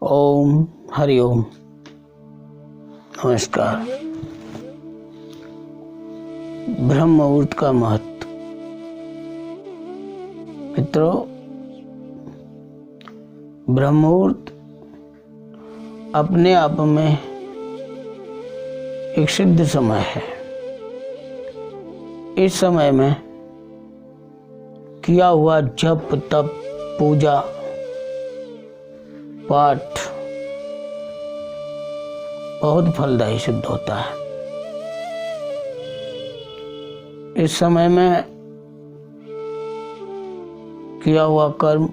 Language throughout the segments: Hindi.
ओम हरि ओम। नमस्कार। ब्रह्म मुहूर्त का महत्व। मित्रों, ब्रह्म मुहूर्त अपने आप में एक सिद्ध समय है। इस समय में किया हुआ जप तप पूजा पाठ बहुत फलदायी सिद्ध होता है। इस समय में किया हुआ कर्म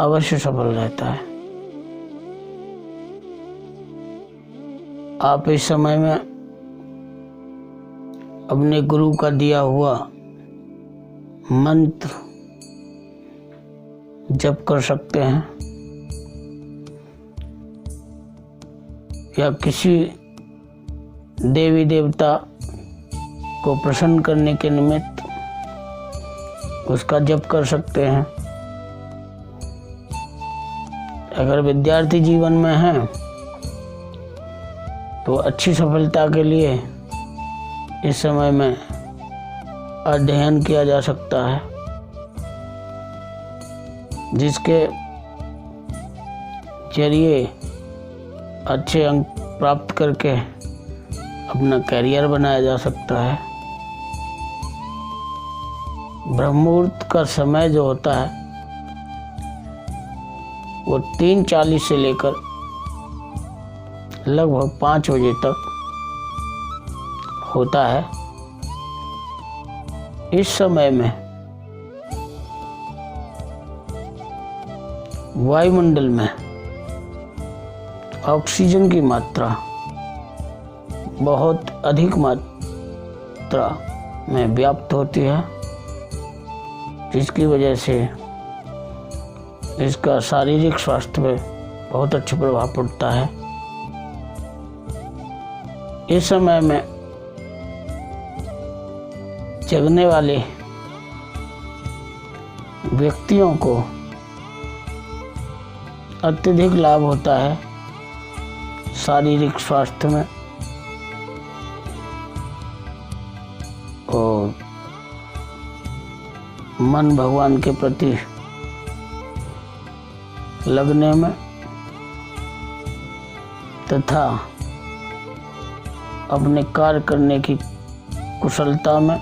अवश्य सफल रहता है। आप इस समय में अपने गुरु का दिया हुआ मंत्र जप कर सकते हैं या किसी देवी देवता को प्रसन्न करने के निमित्त उसका जप कर सकते हैं। अगर विद्यार्थी जीवन में हैं तो अच्छी सफलता के लिए इस समय में अध्ययन किया जा सकता है, जिसके जरिए अच्छे अंक प्राप्त करके अपना करियर बनाया जा सकता है। ब्रह्म मुहूर्त का समय जो होता है वो 3:40 से लेकर लगभग 5 बजे तक होता है। इस समय में वायुमंडल में ऑक्सीजन की मात्रा बहुत अधिक मात्रा में व्याप्त होती है, जिसकी वजह से इसका शारीरिक स्वास्थ्य पे बहुत अच्छा प्रभाव पड़ता है। इस समय में जगने वाले व्यक्तियों को अत्यधिक लाभ होता है शारीरिक स्वास्थ्य में और मन भगवान के प्रति लगने में तथा अपने कार्य करने की कुशलता में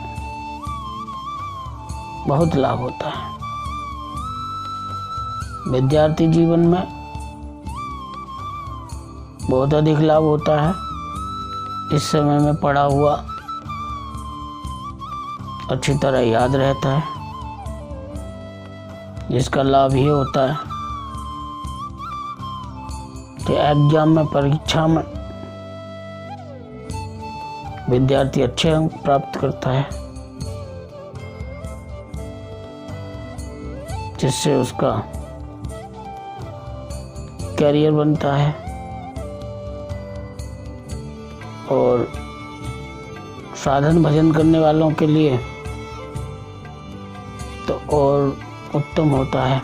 बहुत लाभ होता है। विद्यार्थी जीवन में बहुत अधिक लाभ होता है। इस समय में पढ़ा हुआ अच्छी तरह याद रहता है, जिसका लाभ ये होता है कि एग्जाम में परीक्षा में विद्यार्थी अच्छे अंक प्राप्त करता है, जिससे उसका करियर बनता है और साधन भजन करने वालों के लिए तो और उत्तम होता है।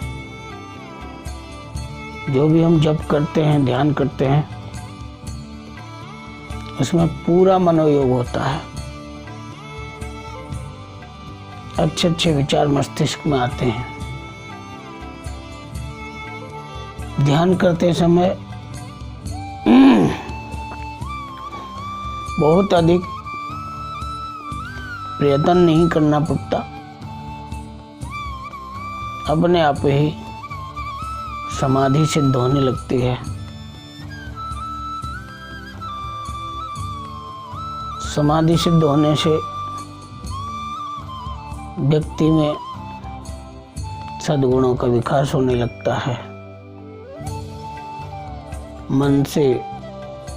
जो भी हम जप करते हैं, ध्यान करते हैं, उसमें पूरा मनोयोग होता है। अच्छे अच्छे विचार मस्तिष्क में आते हैं। ध्यान करते समय बहुत अधिक प्रयत्न नहीं करना पड़ता, अपने आप ही समाधि सिद्ध होने लगती है। समाधि सिद्ध होने से व्यक्ति में सद्गुणों का विकास होने लगता है। मन से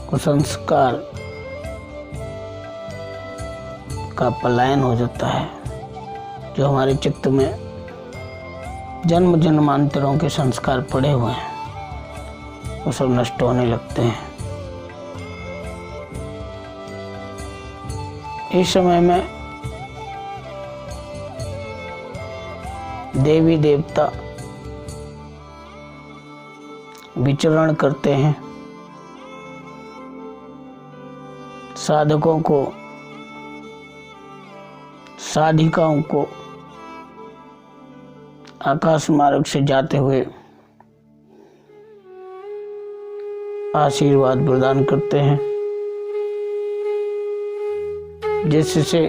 कुसंस्कार का पलायन हो जाता है। जो हमारे चित्त में जन्म जन्मांतरों के संस्कार पड़े हुए हैं वो सब नष्ट होने लगते हैं। इस समय में देवी देवता विचरण करते हैं। साधकों को, साधिकाओं को आकाश मार्ग से जाते हुए आशीर्वाद प्रदान करते हैं, जिससे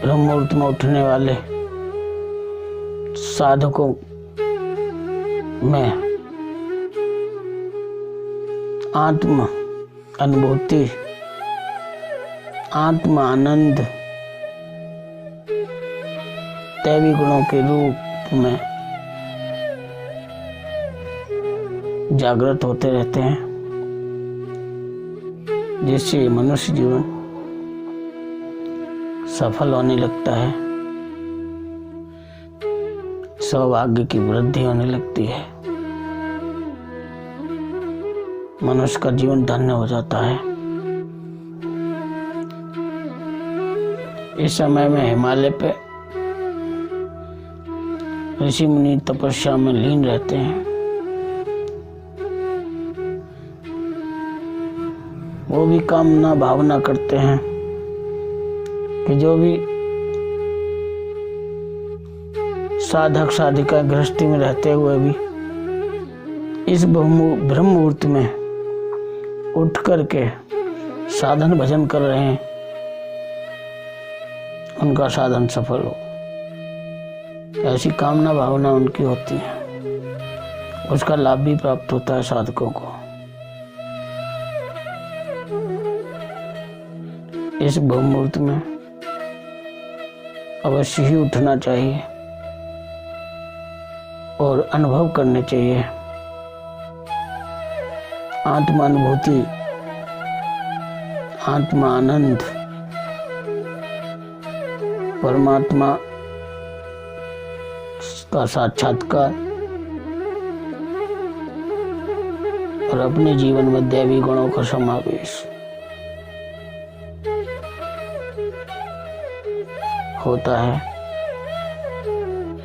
ब्रह्ममुहूर्त में उठने वाले साधकों में आत्म अनुभूति, आत्म आनंद दैवी गुणों के रूप में जागृत होते रहते हैं, जिससे मनुष्य जीवन सफल होने लगता है, सौभाग्य की वृद्धि होने लगती है, मनुष्य का जीवन धन्य हो जाता है। इस समय में हिमालय पे ऋषि मुनि तपस्या में लीन रहते हैं। वो भी कामना भावना करते हैं कि जो भी साधक साधिका गृहस्थी में रहते हुए भी इस ब्रह्म मुहूर्त में उठ करके साधन भजन कर रहे हैं, उनका साधन सफल हो, ऐसी कामना भावना उनकी होती है। उसका लाभ भी प्राप्त होता है साधकों को। इस ब्रह्ममुहूर्त में अवश्य ही उठना चाहिए और अनुभव करने चाहिए आत्मानुभूति, आत्मा आनंद, परमात्मा का साक्षात्कार और अपने जीवन में दैवी गुणों का समावेश होता है।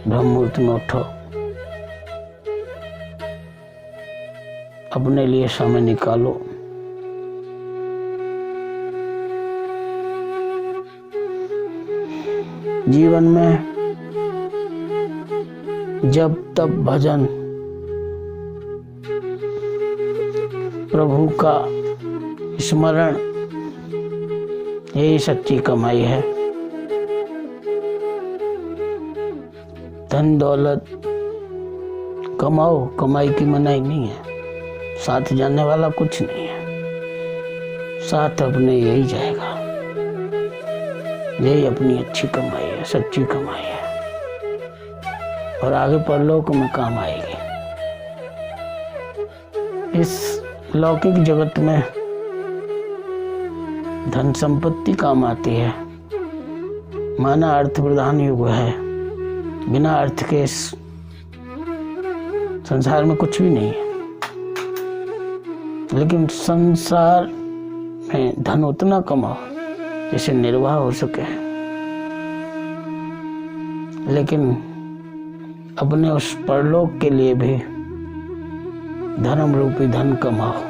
ब्रह्ममुहूर्त में उठो, अपने लिए समय निकालो, जीवन में जब तब भजन, प्रभु का स्मरण, यही सच्ची कमाई है। धन दौलत कमाओ, कमाई की मनाही नहीं है, साथ जाने वाला कुछ नहीं है, साथ अपने यही जाएगा। यही अपनी अच्छी कमाई है, सच्ची कमाई है, और आगे परलोक में काम आएगी। इस लौकिक जगत में धन संपत्ति काम आती है, माना अर्थ प्रधान युग है, बिना अर्थ के इस संसार में कुछ भी नहीं है। लेकिन संसार में धन उतना कमाओ जिससे निर्वाह हो सके, लेकिन अपने उस परलोक के लिए भी धर्म रूपी धन कमाओ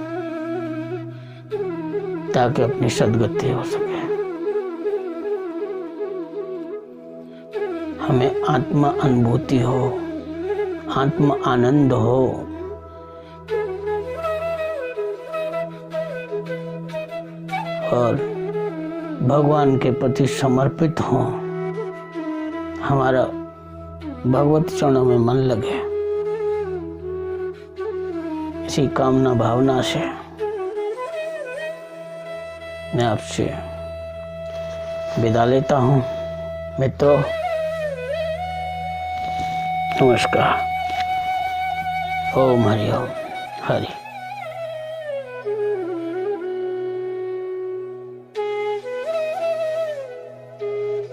ताकि अपनी सद्गति हो सके। हमें आत्मा अनुभूति हो, आत्मा आनंद हो, और भगवान के प्रति समर्पित हो, हमारा भगवत चरणों में मन लगे। इसी कामना भावना से मैं आपसे विदा लेता हूँ। मित्रों, नमस्कार। ओम हरि ओम हरि।